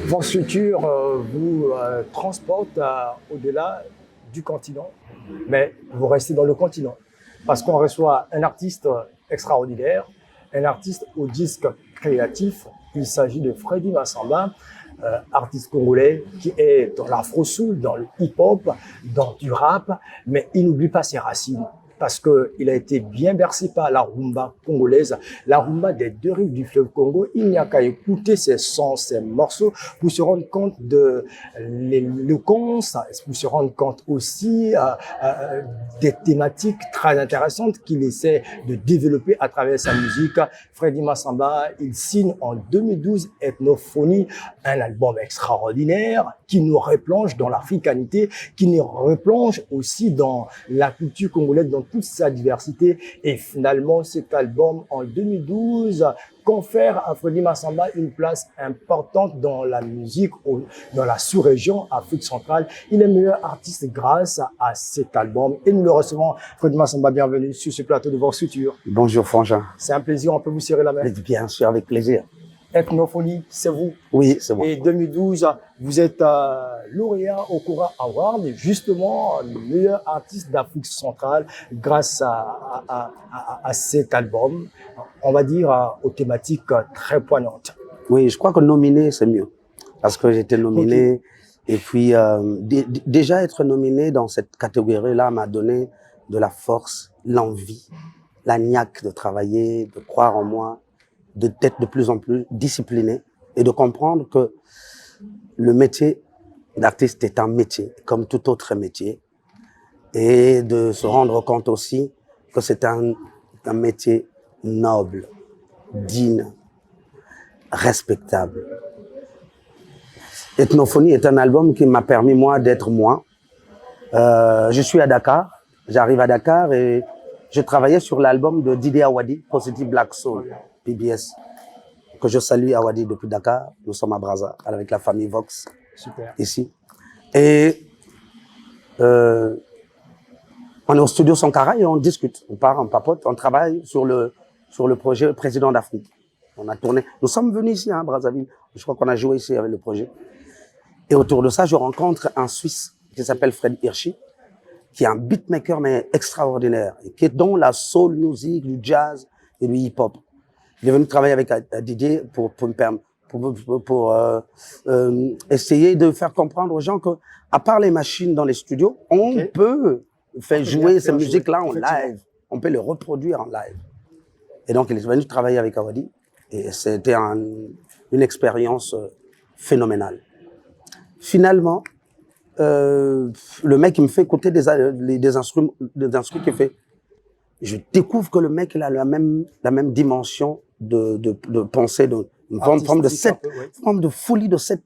Votre futur vous transporte au-delà du continent, mais vous restez dans le continent. Parce qu'on reçoit un artiste extraordinaire, un artiste au disque créatif. Il s'agit de Freddy Massamba, artiste congolais qui est dans l'afro-soul, dans le hip-hop, dans du rap, mais il n'oublie pas ses racines. Parce qu'il a été bien bercé par la rumba congolaise, la rumba des deux rives du fleuve Congo. Il n'y a qu'à écouter ces sons, ces morceaux, pour se rendre compte de l'éloquence, pour se rendre compte aussi des thématiques très intéressantes qu'il essaie de développer à travers sa musique. Freddy Massamba, il signe en 2012 Ethnophonie, un album extraordinaire qui nous replonge dans l'africanité, qui nous replonge aussi dans la culture congolaise, dans toute sa diversité. Et finalement, cet album, en 2012, confère à Freddy Massamba une place importante dans la musique, dans la sous-région Afrique centrale. Il est meilleur artiste grâce à cet album. Et nous le recevons. Freddy Massamba, bienvenue sur ce plateau de Vox Futur. Bonjour Frangin. C'est un plaisir, on peut vous serrer la main. Bien sûr, avec plaisir. Ethnophonie, c'est vous. Oui, c'est moi. Et 2012, vous êtes lauréat au Cora Award, justement meilleur artiste d'Afrique centrale grâce à cet album, on va dire aux thématiques très poignantes. Oui, je crois que nominé, c'est mieux. Parce que j'étais nominé. Okay. Et puis, déjà être nominé dans cette catégorie-là m'a donné de la force, l'envie, la niaque de travailler, de croire en moi, d'être de plus en plus discipliné et de comprendre que le métier d'artiste est un métier, comme tout autre métier, et de se rendre compte aussi que c'est un métier noble, digne, respectable. Ethnophonie est un album qui m'a permis, moi, d'être moi. Je suis à Dakar, j'arrive à Dakar et je travaillais sur l'album de Didier Awadi, Positive Black Soul, PBS, que je salue Awadi depuis Dakar. Nous sommes à Brazza, avec la famille Vox, super, ici. Et on est au studio Sankara et on discute, on part, on papote, on travaille sur le projet Président d'Afrique. On a tourné, nous sommes venus ici, à Brazzaville, je crois qu'on a joué ici avec le projet. Et autour de ça, je rencontre un Suisse qui s'appelle Fred Hirschi, qui est un beatmaker mais extraordinaire, et qui est dans la soul music, du jazz et du hip-hop. Il est venu travailler avec Didier pour essayer de faire comprendre aux gens que, à part les machines dans les studios, on peut faire jouer ces musiques-là en live, on peut les reproduire en live. Et donc, il est venu travailler avec Awadi, et c'était une expérience phénoménale. Finalement, le mec, il me fait écouter des instruments qu'il fait. Je découvre que le mec, il a la même dimension de pensée, une forme de folie, de cette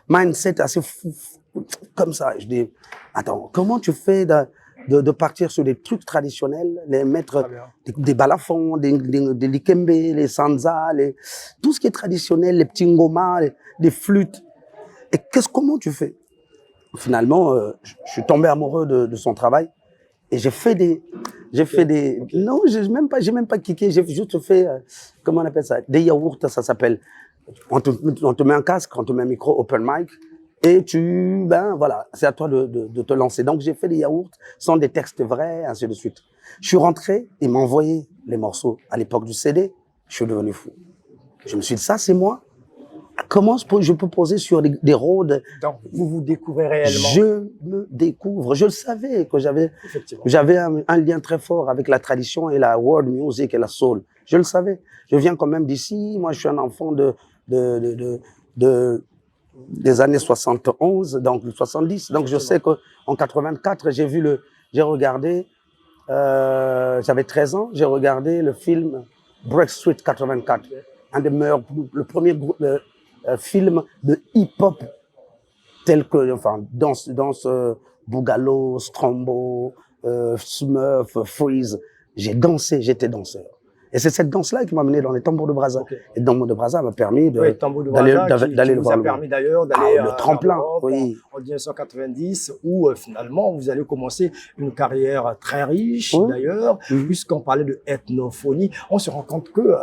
mindset assez fou, comme ça. Je dis, attends, comment tu fais de partir sur des trucs traditionnels, les mettre des balafons, des likembe, les sanza, tout ce qui est traditionnel, les petits ngoma, les flûtes. Et comment tu fais? Finalement, je suis tombé amoureux de son travail et j'ai fait des non, j'ai même pas kické, j'ai juste fait, comment on appelle ça? Des yaourts, ça s'appelle. On te met un casque, on te met un micro open mic et voilà, c'est à toi de te lancer. Donc, j'ai fait des yaourts sans des textes vrais, ainsi de suite. Je suis rentré, il m'a envoyé les morceaux à l'époque du CD, je suis devenu fou. Je me suis dit, ça, c'est moi. Comment je peux poser sur des rôdes? Donc, vous vous découvrez réellement. Je me découvre. Je le savais que j'avais un lien très fort avec la tradition et la world music et la soul. Je le savais. Je viens quand même d'ici. Moi, je suis un enfant des années 71, donc 70. Donc, je sais qu'en 84, j'ai regardé, j'avais 13 ans, j'ai regardé le film Break Street 84. Un des meilleurs, le premier film de hip-hop tel que, enfin, danse, Boogaloo, Strombo, Smurf, Freeze. J'ai dansé, j'étais danseur. Et c'est cette danse-là qui m'a mené dans les tambours de Brazza. Okay. Et le tambour de Brazza m'a permis d'aller le voir. Ça permis d'ailleurs d'aller le tremplin, oui. En 1990, où finalement vous allez commencer une carrière très riche d'ailleurs, puisqu'on parlait de ethnophonie. On se rend compte que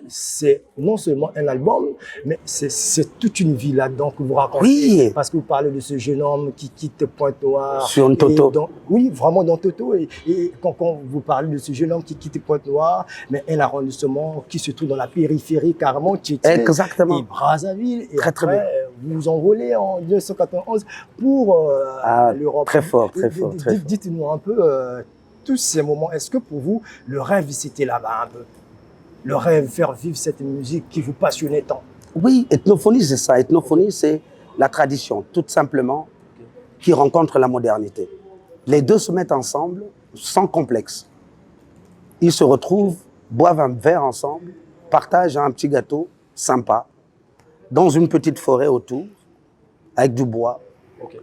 c'est non seulement un album, mais c'est toute une vie là-dedans que vous racontez. Oui. Parce que vous parlez de ce jeune homme qui quitte Pointe-Noire. Sur un Toto. Oui, vraiment dans Toto. Et quand vous parlez de ce jeune homme qui quitte Pointe-Noire, mais un arrondissement qui se trouve dans la périphérie, carrément, Tchétché exactement. Et Brazzaville. Et très, après, très bien. Vous vous envolez en 1991 pour l'Europe. Très fort, très fort. Dites-nous un peu tous ces moments. Est-ce que pour vous, le rêve, c'était là-bas un peu? Le rêve, faire vivre cette musique qui vous passionnait tant? Oui, ethnophonie, c'est ça. Ethnophonie, c'est la tradition, tout simplement, qui rencontre la modernité. Les deux se mettent ensemble, sans complexe. Ils se retrouvent, boivent un verre ensemble, partagent un petit gâteau sympa, dans une petite forêt autour, avec du bois,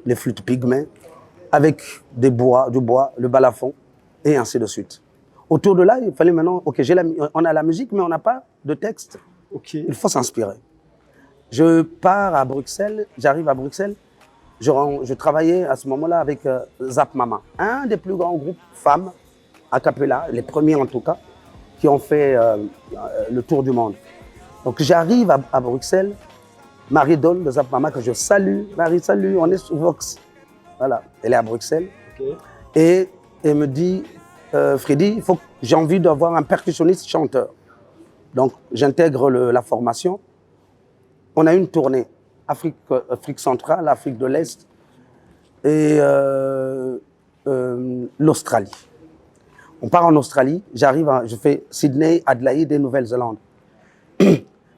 les flûtes pygmées, avec du bois, le balafon, et ainsi de suite. Autour de là, il fallait maintenant, on a la musique, mais on n'a pas de texte. Il faut s'inspirer. Je pars à Bruxelles, j'arrive à Bruxelles, je travaillais à ce moment-là avec Zap Mama, un des plus grands groupes femmes a cappella, les premiers en tout cas, qui ont fait le tour du monde. Donc j'arrive à Bruxelles, Marie Doll de Zap Mama, que je salue. Marie, salut, on est sur Vox. Voilà, elle est à Bruxelles. Et elle me dit, Freddy, j'ai envie d'avoir un percussionniste chanteur. Donc j'intègre la formation. On a une tournée, Afrique centrale, Afrique de l'Est et l'Australie. On part en Australie, je fais Sydney, Adelaide et Nouvelle-Zélande.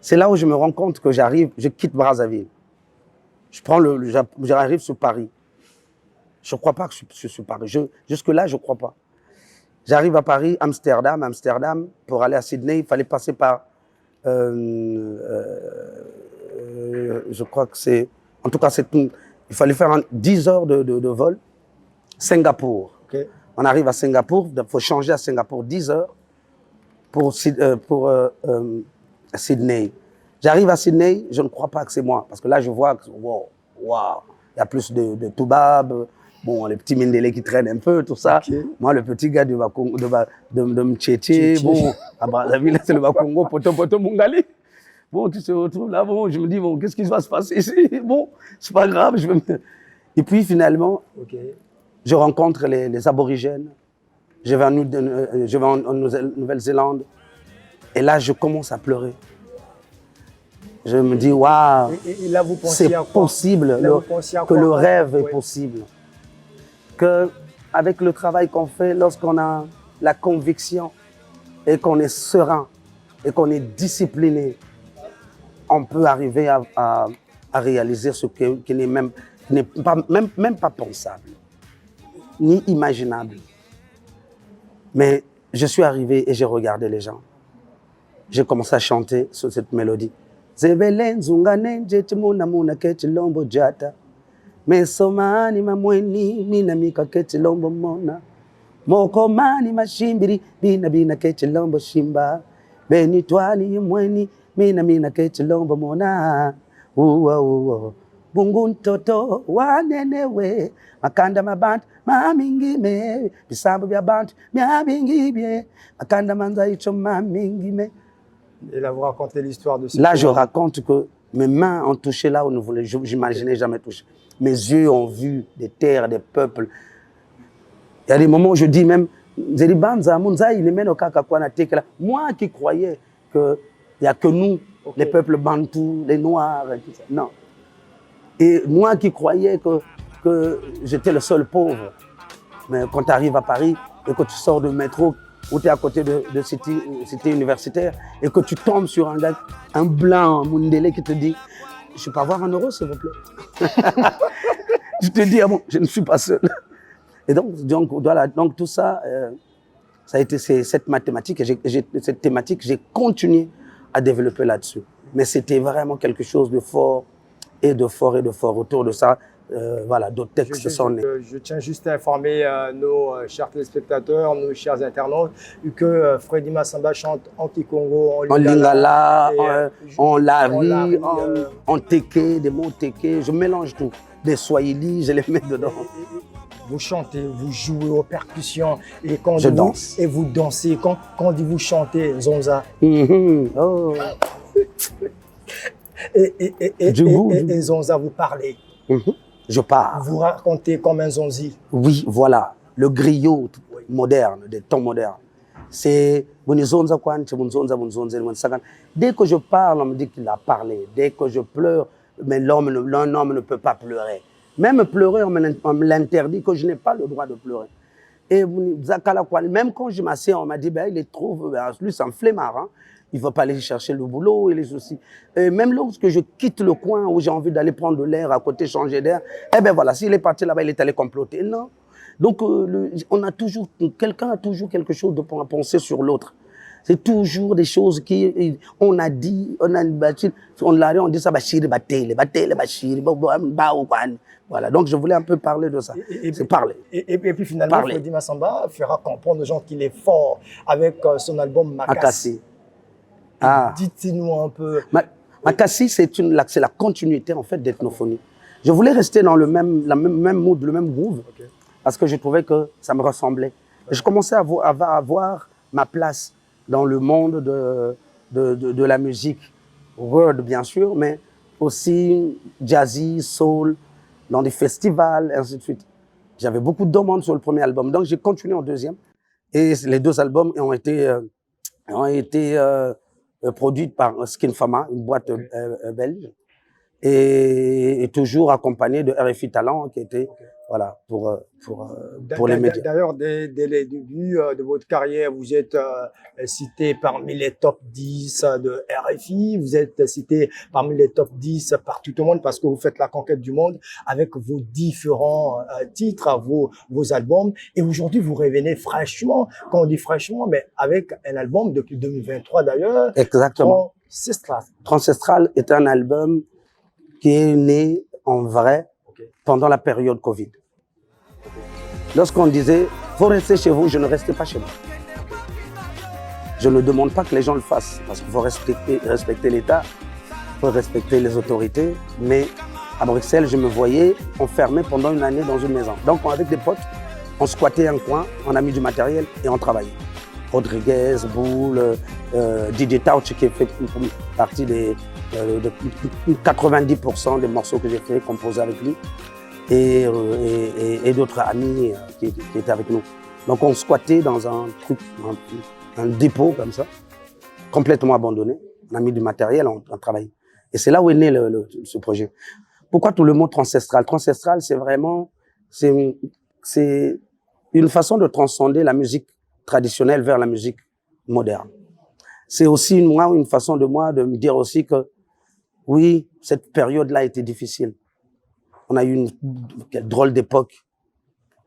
C'est là où je me rends compte que je quitte Brazzaville. J'arrive sur Paris. Je ne crois pas que je suis sur Paris. Jusque-là, je ne crois pas. J'arrive à Paris, Amsterdam. Pour aller à Sydney, il fallait passer par... je crois que c'est... En tout cas, il fallait faire 10 heures de vol. Singapour. On arrive à Singapour, il faut changer à Singapour 10 heures pour Sydney. J'arrive à Sydney, je ne crois pas que c'est moi, parce que là je vois que wow, il y a plus de Toubab, bon, les petits Mindélé qui traînent un peu, tout ça. Moi, le petit gars de Mtchétché, bon, à Brazzaville, c'est le Bakongo, Poto Mungali. Bon, tu te retrouves là, bon, je me dis, bon, qu'est-ce qui va se passer ici? Bon, c'est pas grave, Et puis finalement, je rencontre les aborigènes, je vais en Nouvelle-Zélande, et là, je commence à pleurer. Je me dis, waouh, c'est possible, que le rêve est possible. Qu'avec le travail qu'on fait, lorsqu'on a la conviction et qu'on est serein et qu'on est discipliné, on peut arriver à réaliser ce qui n'est même pas pensable, ni imaginable. Mais je suis arrivé et j'ai regardé les gens. J'ai commencé à chanter sur cette mélodie. Mesomani mamweni mina mika ketilombo mona mokomani mashimbiri bina ketilombo shimba benitwani mweni mina ketilombo mona uwa bungu ntoto wanenewe makanda mabantu mamingime bisambo bya bantu myabingibye makanda manza icho mamingime. Et là, vous racontez l'histoire de ce... Là, je raconte que mes mains ont touché là où j'imaginais jamais toucher. Mes yeux ont vu des terres, des peuples. Il y a des moments où je dis même, moi qui croyais qu'il n'y a que nous, les peuples bantous, les noirs, et tout ça. Non. Et moi qui croyais que j'étais le seul pauvre. Mais quand tu arrives à Paris et que tu sors du métro, où tu es à côté de cité universitaire, et que tu tombes sur un gars, un blanc, Mundélé, qui te dit « Je peux avoir €1, s'il vous plaît ?» Tu te dis « Ah bon, je ne suis pas seul. » Et donc voilà, donc tout ça, ça a été cette mathématique, et cette thématique, j'ai continué à développer là-dessus. Mais c'était vraiment quelque chose de fort, et de fort, et de fort. Autour de ça, voilà, d'autres textes sont nés. Je tiens juste à informer nos chers téléspectateurs, nos chers internautes, que Freddy Massamba chante en Kikongo, En Lingala, en Lari, en Teke, des mots Teke, je mélange tout. Des Swahili, je les mets dedans. Vous chantez, vous jouez aux percussions et quand je danse. Et vous dansez. Quand vous chantez Zonza. Oh. Et Zonza, vous parlez. Je parle. Vous racontez comme un Zonzi. Oui, voilà. Le griot moderne, des temps modernes. C'est dès que je parle, on me dit qu'il a parlé. Dès que je pleure, mais un homme ne peut pas pleurer. Même pleurer, on me l'interdit, que je n'ai pas le droit de pleurer. Et même quand je m'assieds, on m'a dit, ben, il est trop, lui c'est un flemmard, hein. Il ne va pas aller chercher le boulot et les soucis. Et même lorsque je quitte le coin où j'ai envie d'aller prendre de l'air à côté, changer d'air, eh bien voilà, s'il est parti là-bas, il est allé comploter. Non. Donc, quelqu'un a toujours quelque chose de penser sur l'autre. C'est toujours des choses qui, on a dit, on dit ça, voilà, donc je voulais un peu parler de ça. C'est parler. Et puis finalement, Freddy Massamba fera comprendre aux gens qu'il est fort avec son album Makassi. Dites-nous un peu. Makassi, c'est la continuité en fait d'Ethnophonie. Je voulais rester dans le même mood, le même groove, parce que je trouvais que ça me ressemblait. Et je commençais à avoir ma place dans le monde de la musique world, bien sûr, mais aussi jazzy, soul, dans des festivals, et ainsi de suite. J'avais beaucoup de demandes sur le premier album, donc j'ai continué en deuxième. Et les deux albums ont été produits par Skin Fama, une boîte belge, et toujours accompagné de RFI Talent, qui était voilà, pour les médias. D'ailleurs, dès les débuts de votre carrière, vous êtes cité parmi les top 10 de RFI, vous êtes cité parmi les top 10 partout au monde parce que vous faites la conquête du monde avec vos différents titres, vos albums. Et aujourd'hui, vous revenez fraîchement, quand on dit fraîchement, mais avec un album depuis 2023 d'ailleurs. Exactement. Transestral. Transestral est un album qui est né en vrai pendant la période Covid. Lorsqu'on disait « faut rester chez vous », je ne restais pas chez moi. Je ne demande pas que les gens le fassent, parce qu'il faut respecter l'État, il faut respecter les autorités, mais à Bruxelles, je me voyais enfermé pendant une année dans une maison. Donc avec des potes, on squattait un coin, on a mis du matériel et on travaillait. Rodriguez, Boule, Didier Tauch qui fait partie de 90% des morceaux que j'ai fait, composés avec lui. Et d'autres amis qui étaient avec nous. Donc on squattait dans un truc, un dépôt comme ça, complètement abandonné. On a mis du matériel, on travaillait. Et c'est là où est né ce projet. Pourquoi tout le mot transestral? Transestral, c'est vraiment, c'est une façon de transcender la musique traditionnelle vers la musique moderne. C'est aussi une façon de me dire aussi que oui, cette période-là a été difficile. On a eu une drôle d'époque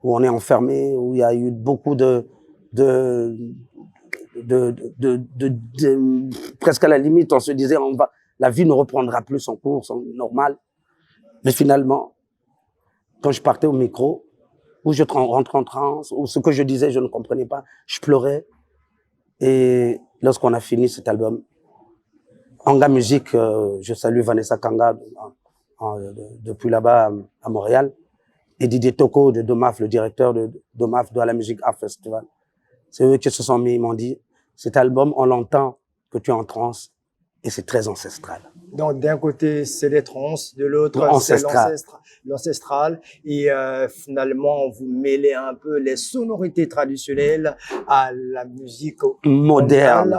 où on est enfermé, où il y a eu beaucoup presque à la limite, on se disait la vie ne reprendra plus son cours, son normal. Mais finalement, quand je partais au micro, ou je rentrais en transe, ou ce que je disais, je ne comprenais pas, je pleurais. Et lorsqu'on a fini cet album, Anga Music, je salue Vanessa Kanga, depuis là-bas à Montréal, et Didier Toko de Domaf, le directeur de Domaf de la Musique Art Festival. C'est eux qui se sont mis, ils m'ont dit, cet album, on l'entend que tu es en transe, et c'est très ancestral. Donc d'un côté, c'est les trans, de l'autre, c'est l'ancestral. Et finalement, vous mêlez un peu les sonorités traditionnelles à la musique moderne.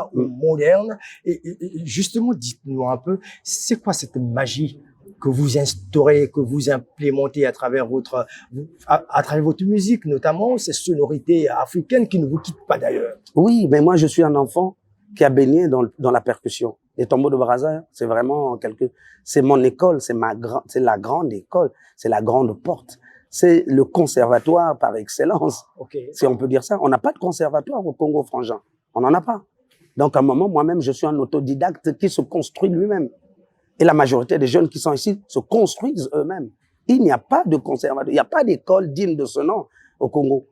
Et justement, dites-nous un peu, c'est quoi cette magie que vous instaurez, que vous implémentez à travers votre musique, notamment ces sonorités africaines qui ne vous quittent pas d'ailleurs? Oui, mais moi je suis un enfant qui a baigné dans la percussion. Les tambours de Brazza, c'est vraiment c'est mon école, c'est la grande école, c'est la grande porte. C'est le conservatoire par excellence, si on peut dire ça. On n'a pas de conservatoire au Congo frangin, on n'en a pas. Donc à un moment, moi-même, je suis un autodidacte qui se construit lui-même. Et la majorité des jeunes qui sont ici se construisent eux-mêmes. Il n'y a pas de conservatoire, il n'y a pas d'école digne de ce nom au Congo.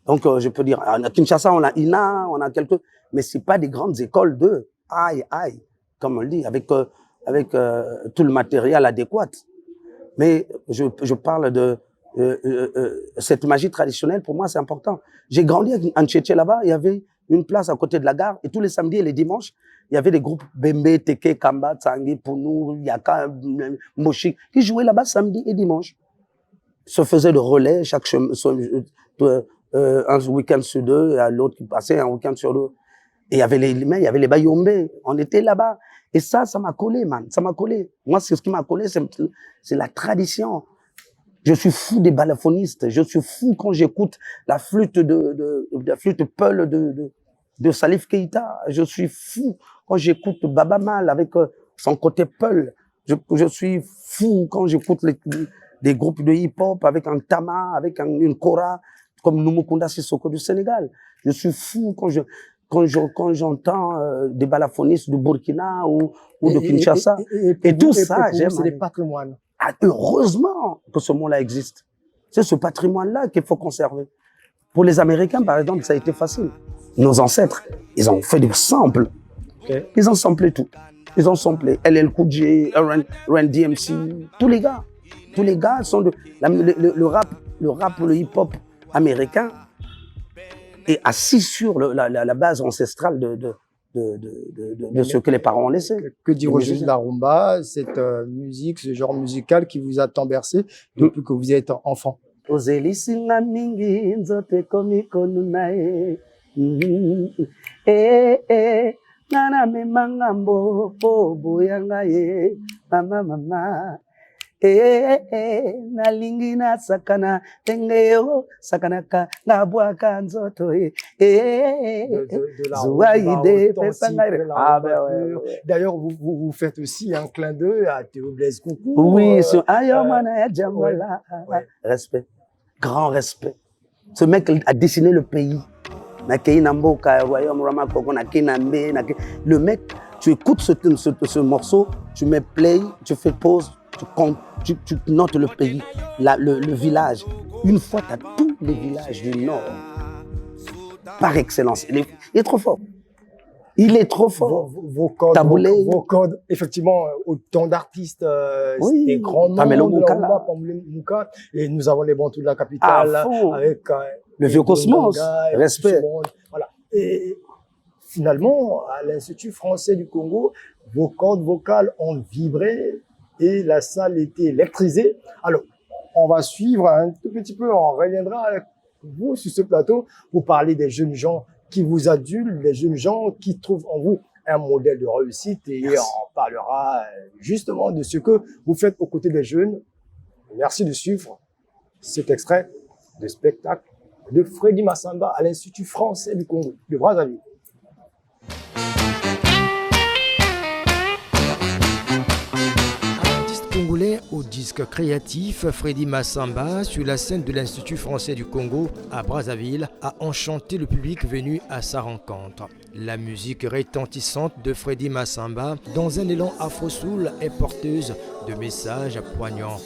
Donc, je peux dire, à Kinshasa, on a INA, on a quelques, mais c'est pas des grandes écoles de aïe, comme on le dit, avec tout le matériel adéquat. Mais je parle de cette magie traditionnelle, pour moi, c'est important. J'ai grandi en Tchétché là-bas, il y avait une place à côté de la gare, et tous les samedis et les dimanches, il y avait des groupes Bembe, Teke, Kamba, Tsangi, Pounou, Yaka, Moshik, qui jouaient là-bas samedi et dimanche. Se faisaient de relais un week-end sur deux, à l'autre qui passait un week-end sur deux. Et il y avait les Bayombe, on était là-bas. Et ça m'a collé, man, ça m'a collé. Moi, ce qui m'a collé, c'est la tradition. Je suis fou des balafoninistes. Je suis fou quand j'écoute la flûte la flûte Peul de Salif Keïta. Je suis fou quand j'écoute Baba Mal avec son côté Peul. Je suis fou quand j'écoute des groupes de hip-hop avec un tama, avec une kora, comme Numukunda Sissoko du Sénégal. Je suis fou quand j'entends des balafonistes du Burkina ou de Kinshasa. Et tout ça, j'aime. C'est des patrimoines. Ah, heureusement que ce monde-là existe. C'est ce patrimoine-là qu'il faut conserver. Pour les Américains, par exemple, ça a été facile. Nos ancêtres, ils ont fait des samples. Okay. Ils ont samplé tout. Ils ont samplé LL Cool J, Run DMC, tous les gars sont le rap, le hip-hop américain est assis sur la base ancestrale de ce que les parents ont laissé. Que dire au juste de la rumba, cette musique, ce genre musical qui vous a tant bercé depuis que vous êtes enfant? Nalingi na sakana tengeo sakanaka ngabwaka nzoto D'ailleurs vous faites aussi un clin d'œil à Théo Blaise Concours. Oui, sur Ayomana Djamala. Respect, grand respect. Ce mec a dessiné le pays. Le mec, tu écoutes ce morceau, tu mets play, tu fais pause, tu notes le pays, le village. Une fois, tu as tous les villages du Nord. Par excellence. Il est trop fort. Il est trop fort. Vos cordes, effectivement, autant d'artistes, oui, des grands noms Pamelo de la rumba, Pamelo Mouka, et nous avons les bantous de la capitale, avec le vieux Cosmos, respect. Voilà. Et finalement, à l'Institut français du Congo, vos cordes vocales ont vibré et la salle était électrisée. Alors, on va suivre un tout petit peu, on reviendra avec vous sur ce plateau pour parler des jeunes gens qui vous adulent, les jeunes gens qui trouvent en vous un modèle de réussite, et on parlera justement de ce que vous faites aux côtés des jeunes. Merci de suivre cet extrait de spectacle de Freddy Massamba à l'Institut français du Congo de Brazzaville. Congolais au disque créatif, Freddy Massamba, sur la scène de l'Institut français du Congo à Brazzaville, a enchanté le public venu à sa rencontre. La musique retentissante de Freddy Massamba, dans un élan afro-soul, est porteuse de messages poignants.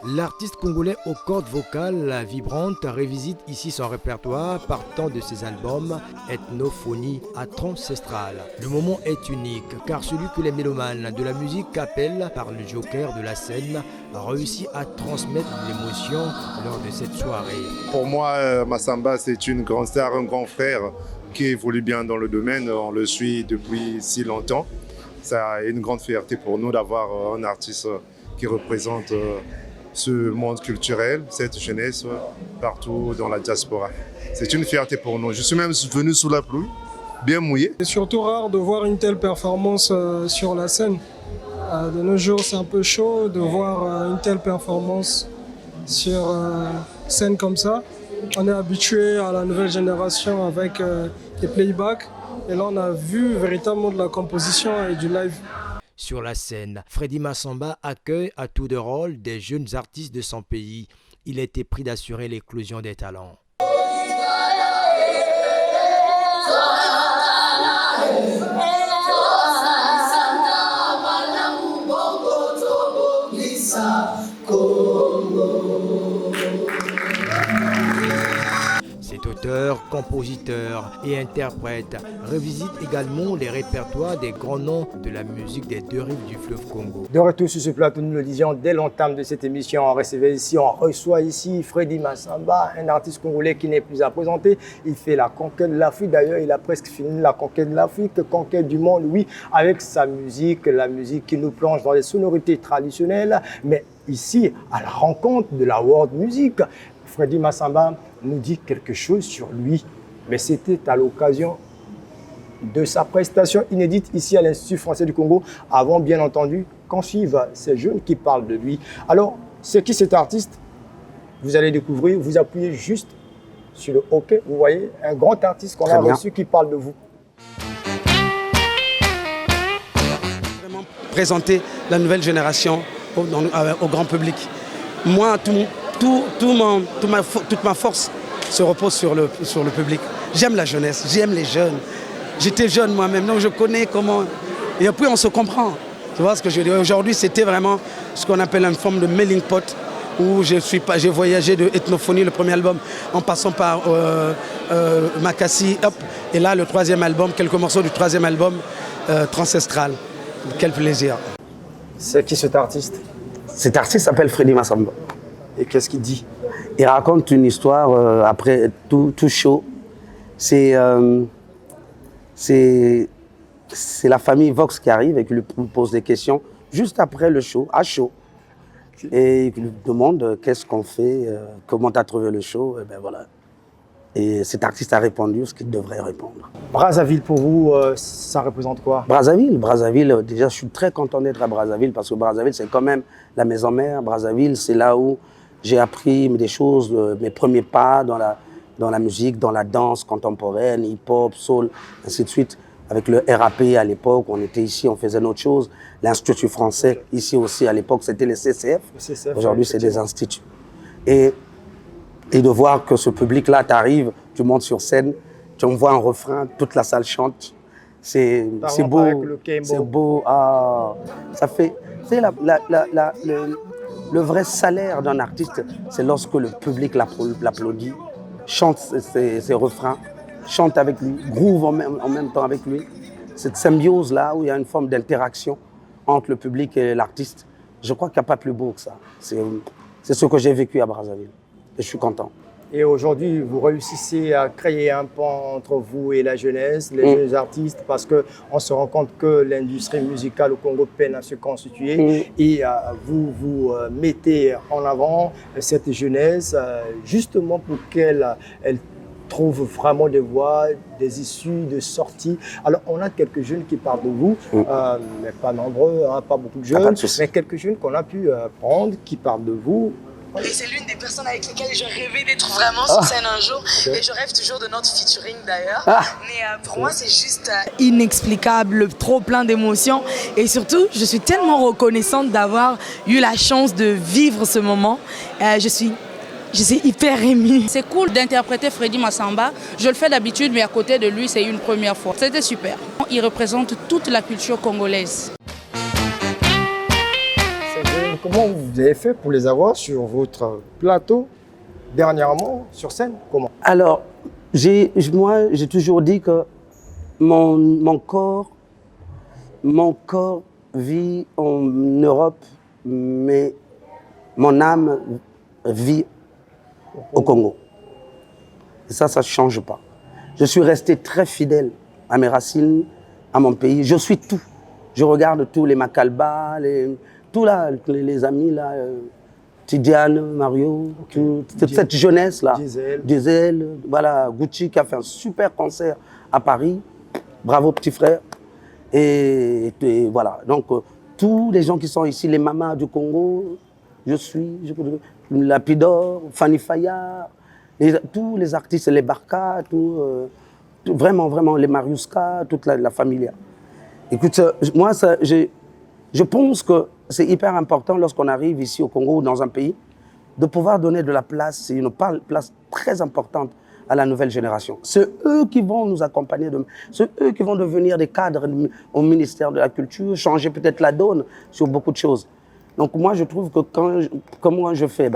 L'artiste congolais aux cordes vocales vibrantes revisite ici son répertoire partant de ses albums Ethnophonie à Transcestrale. Le moment est unique car celui que les mélomanes de la musique appellent par le joker de la scène a réussi à transmettre l'émotion lors de cette soirée. Pour moi, Massamba, c'est une grande star, un grand frère qui évolue bien dans le domaine. On le suit depuis si longtemps. Ça est une grande fierté pour nous d'avoir un artiste qui représente ce monde culturel, cette jeunesse partout dans la diaspora. C'est une fierté pour nous. Je suis même venu sous la pluie, bien mouillé. C'est surtout rare de voir une telle performance sur la scène. De nos jours, c'est un peu chaud de voir une telle performance sur scène comme ça. On est habitué à la nouvelle génération avec des playbacks. Et là, on a vu véritablement de la composition et du live. Sur la scène, Freddy Massamba accueille à tour de rôle des jeunes artistes de son pays. Il a été pris d'assurer l'éclosion des talents. Cet auteur, compositeur et interprète revisite également les répertoires des grands noms de la musique des deux rives du fleuve Congo. De retour sur ce plateau, nous le disions dès l'entame de cette émission, on reçoit ici Freddy Massamba, un artiste congolais qui n'est plus à présenter. Il fait la conquête de l'Afrique, d'ailleurs il a presque fini la conquête de l'Afrique, conquête du monde, oui, avec sa musique, la musique qui nous plonge dans les sonorités traditionnelles, mais ici, à la rencontre de la world music. Freddy Massamba nous dit quelque chose sur lui, mais c'était à l'occasion de sa prestation inédite ici à l'Institut français du Congo, avant bien entendu qu'on suive ces jeunes qui parlent de lui. Alors, c'est qui cet artiste? Vous allez découvrir, vous appuyez juste sur le OK, vous voyez, un grand artiste qu'on a reçu qui parle de vous. Vraiment présenter la nouvelle génération au grand public. Moi, toute ma force se repose sur le public. J'aime la jeunesse, j'aime les jeunes. J'étais jeune moi-même, donc je connais comment... Et puis on se comprend. Tu vois ce que je veux dire? Aujourd'hui, c'était vraiment ce qu'on appelle une forme de melting pot, où j'ai voyagé de Ethnophonie, le premier album, en passant par Makassi, hop, et là le troisième album, quelques morceaux du troisième album, Transcestral. Quel plaisir. C'est qui cet artiste? Cet artiste s'appelle Freddy Massamba. Et qu'est-ce qu'il dit? Il raconte une histoire après tout show. C'est la famille Vox qui arrive et qui lui pose des questions juste après le show, à chaud. Et il lui demande qu'est-ce qu'on fait, comment tu as trouvé le show, et ben voilà. Et cet artiste a répondu ce qu'il devrait répondre. Brazzaville, pour vous, ça représente quoi? Brazzaville, déjà je suis très content d'être à Brazzaville parce que Brazzaville c'est quand même la maison mère. Brazzaville c'est là où j'ai appris des choses, mes premiers pas dans la musique, dans la danse contemporaine, hip-hop, soul, ainsi de suite. Avec le RAP à l'époque, on était ici, on faisait autre chose. L'Institut français, ici aussi à l'époque, c'était le CCF. Aujourd'hui, c'est des instituts. Et de voir que ce public-là t'arrive, tu montes sur scène, tu envoies un refrain, toute la salle chante. C'est beau, c'est beau. Ah, ça fait, c'est le vrai salaire d'un artiste, c'est lorsque le public l'applaudit, chante ses refrains, chante avec lui, groove en même temps avec lui. Cette symbiose-là où il y a une forme d'interaction entre le public et l'artiste, je crois qu'il n'y a pas plus beau que ça. C'est ce que j'ai vécu à Brazzaville et je suis content. Et aujourd'hui, vous réussissez à créer un pont entre vous et la jeunesse, les jeunes artistes, parce qu'on se rend compte que l'industrie musicale au Congo peine à se constituer. Et vous mettez en avant cette jeunesse justement pour qu'elle trouve vraiment des voies, des issues, des sorties. Alors, on a quelques jeunes qui parlent de vous, mais pas nombreux, hein, pas beaucoup de jeunes, mais quelques jeunes qu'on a pu prendre qui parlent de vous. Et c'est l'une des personnes avec lesquelles je rêvais d'être vraiment sur scène un jour. Okay. Et je rêve toujours de notre featuring d'ailleurs. Mais pour moi, c'est juste inexplicable, trop plein d'émotions. Et surtout, je suis tellement reconnaissante d'avoir eu la chance de vivre ce moment. Je suis hyper émue. C'est cool d'interpréter Freddy Massamba. Je le fais d'habitude, mais à côté de lui, c'est une première fois. C'était super. Il représente toute la culture congolaise. Comment vous avez fait pour les avoir sur votre plateau dernièrement, sur scène? Comment? Alors, moi, j'ai toujours dit que mon corps vit en Europe, mais mon âme vit au Congo. Et ça ne change pas. Je suis resté très fidèle à mes racines, à mon pays. Je suis tout. Je regarde tous les Makalba, tous là, les amis là, Tidiane, Mario, toute cette jeunesse là, Diesel, voilà, Gucci qui a fait un super concert à Paris, bravo petit frère, et voilà, donc tous les gens qui sont ici, les mamas du Congo, Lapidor, Fanny Fayard, tous les artistes, les Barca, vraiment les Mariuska, toute la familia. Écoute, moi, Je pense que c'est hyper important lorsqu'on arrive ici au Congo ou dans un pays de pouvoir donner de la place, c'est une place très importante à la nouvelle génération. C'est eux qui vont nous accompagner, c'est eux qui vont devenir des cadres au ministère de la Culture, changer peut-être la donne sur beaucoup de choses. Donc moi, je trouve que comment je fais,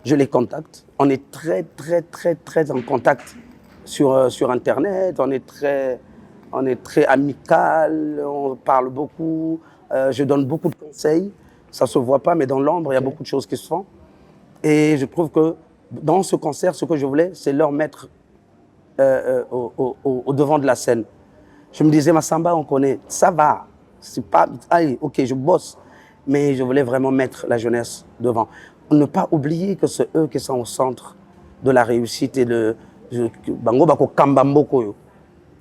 je les contacte. On est très en contact sur Internet, on est très amical, on parle beaucoup, je donne beaucoup de conseils. Ça ne se voit pas, mais dans l'ombre, il y a beaucoup de choses qui se font. Et je trouve que dans ce concert, ce que je voulais, c'est leur mettre au devant de la scène. Je me disais, Massamba, on connaît, ça va. C'est pas, allez, ok, je bosse. Mais je voulais vraiment mettre la jeunesse devant. Ne pas oublier que c'est eux qui sont au centre de la réussite et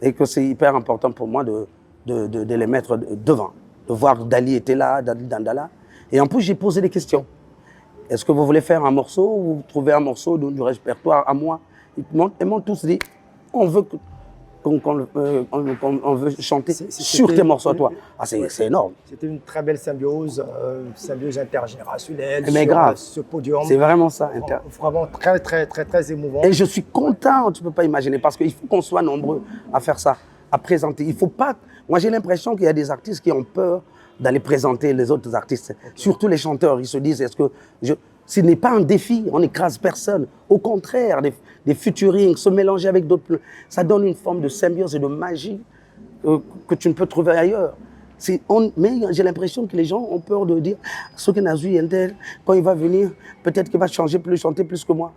et que c'est hyper important pour moi de les mettre devant. De voir Dali était là, Dali Dandala. Et en plus, j'ai posé des questions. Est-ce que vous voulez faire un morceau ou vous trouvez un morceau du répertoire à moi? Ils m'ont tous dit, on veut chanter sur tes morceaux à toi. Ah, c'est énorme. C'était une très belle symbiose intergénérationnelle. Mais grave. Ce podium. C'est vraiment ça. Vraiment très émouvant. Et je suis content, tu ne peux pas imaginer, parce qu'il faut qu'on soit nombreux à faire ça, à présenter. Il faut pas. Moi, j'ai l'impression qu'il y a des artistes qui ont peur d'aller présenter les autres artistes. Okay. Surtout les chanteurs, ils se disent, est-ce que ce n'est pas un défi, on n'écrase personne. Au contraire, des featuring, se mélanger avec d'autres, ça donne une forme de symbiose et de magie que tu ne peux trouver ailleurs. Mais j'ai l'impression que les gens ont peur de dire, ce que Nazu Yenter, quand il va venir, peut-être qu'il va chanter plus que moi.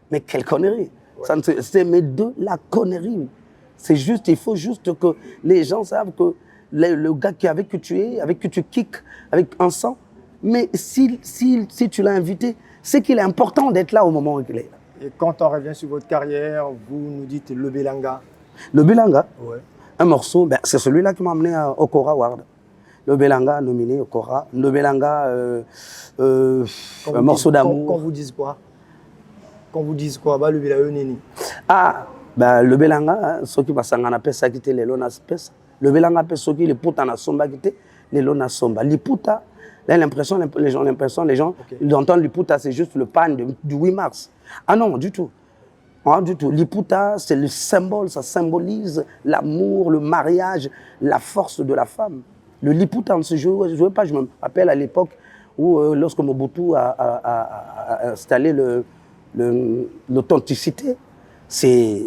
Mais quelle connerie. Ouais. C'est de la connerie. C'est juste, il faut juste que les gens savent que le gars avec qui tu es, avec qui tu kicks, avec un sang, mais si tu l'as invité, c'est qu'il est important d'être là au moment où il est là. Et quand on revient sur votre carrière, vous nous dites le Belanga. Le Belanga, ouais. Un morceau, c'est celui-là qui m'a amené au Cora Award. Le Belanga nominé au Cora. Le Belanga, un morceau d'amour. Qu'on vous dise quoi? Qu'on vous dise quoi? Le Belanga Nini. Ah, le Belanga, ce qui va s'en appeler ça qui était les lonas pesa. Le Belanga pesa ce qui les puta na somba qui était les lonas somba. Les puta, là les gens, okay. Ils entendent les puta, c'est juste le pan du 8 mars. Ah non, du tout. Ah, du tout. Liputa, c'est le symbole, ça symbolise l'amour, le mariage, la force de la femme. Le Liputa, on ne se jouait pas. Je me rappelle à l'époque où, lorsque Mobutu a installé l'authenticité, c'est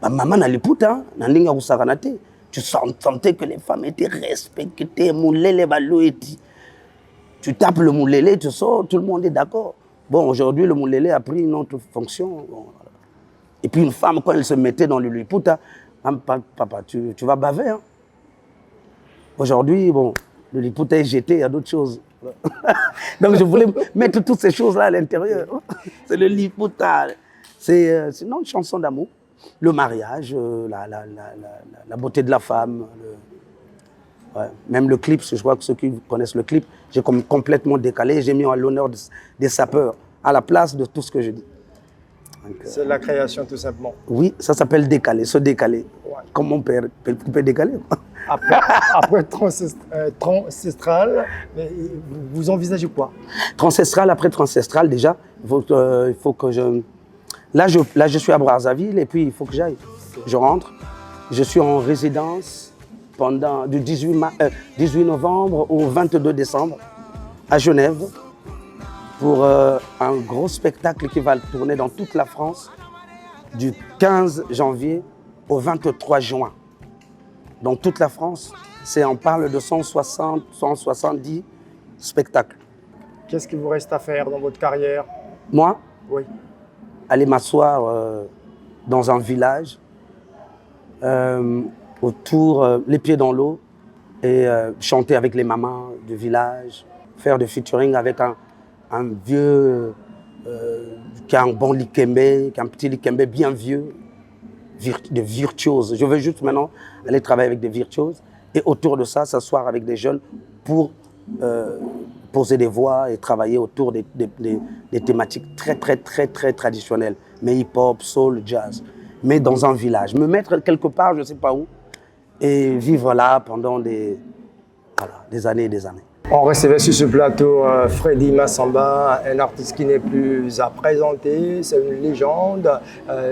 maman na Liputa, Nandinga Usaganate. Tu sentais que les femmes étaient respectées, moulele baloeti. Tu tapes le moulele, tu sors, tout le monde est d'accord. Bon, aujourd'hui, le moulele a pris une autre fonction. Bon, et puis une femme, quand elle se mettait dans le Liputa, papa, tu vas baver. Hein? Aujourd'hui, bon, le Liputa est jeté, il y a d'autres choses. Donc je voulais mettre toutes ces choses-là à l'intérieur. C'est le Liputa. C'est une chanson d'amour. Le mariage, la beauté de la femme. Ouais. Même le clip, je crois que ceux qui connaissent le clip, j'ai complètement décalé. J'ai mis à l'honneur des sapeurs, à la place de tout ce que je dis. C'est la création tout simplement. Oui, ça s'appelle décaler, se décaler. Ouais. Comme mon père peut décaler. Après Transcestral, vous envisagez quoi? Transcestral, après Transcestral, déjà, il faut que je... Là, je suis à Brazzaville et puis il faut que j'aille. Je rentre. Je suis en résidence pendant du 18 novembre au 22 décembre à Genève pour un gros spectacle qui va tourner dans toute la France du 15 janvier au 23 juin. Dans toute la France, on parle de 160, 170 spectacles. Qu'est-ce qu'il vous reste à faire dans votre carrière? Moi? Oui. Aller m'asseoir dans un village, autour, les pieds dans l'eau, et chanter avec les mamans du village, faire de featuring avec un vieux qui a un bon likembe, qui a un petit likembe bien vieux, de virtuoses. Je veux juste maintenant aller travailler avec des virtuoses et autour de ça, s'asseoir avec des jeunes pour poser des voix et travailler autour des thématiques très traditionnelles, mais hip-hop, soul, jazz, mais dans un village. Me mettre quelque part, je ne sais pas où, et vivre là pendant des années et des années. On recevait sur ce plateau Freddy Massamba, un artiste qui n'est plus à présenter, c'est une légende,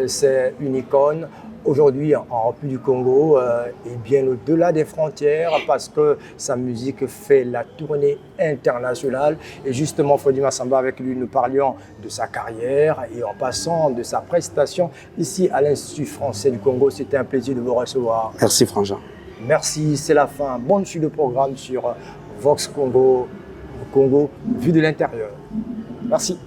c'est une icône. Aujourd'hui, en République du Congo, et bien au-delà des frontières, parce que sa musique fait la tournée internationale. Et justement, Freddy Massamba, avec lui, nous parlions de sa carrière et en passant de sa prestation ici à l'Institut français du Congo. C'était un plaisir de vous recevoir. Merci, Frangin. Merci, c'est la fin. Bonne suite de programme sur Vox Congo, Congo vu de l'intérieur. Merci.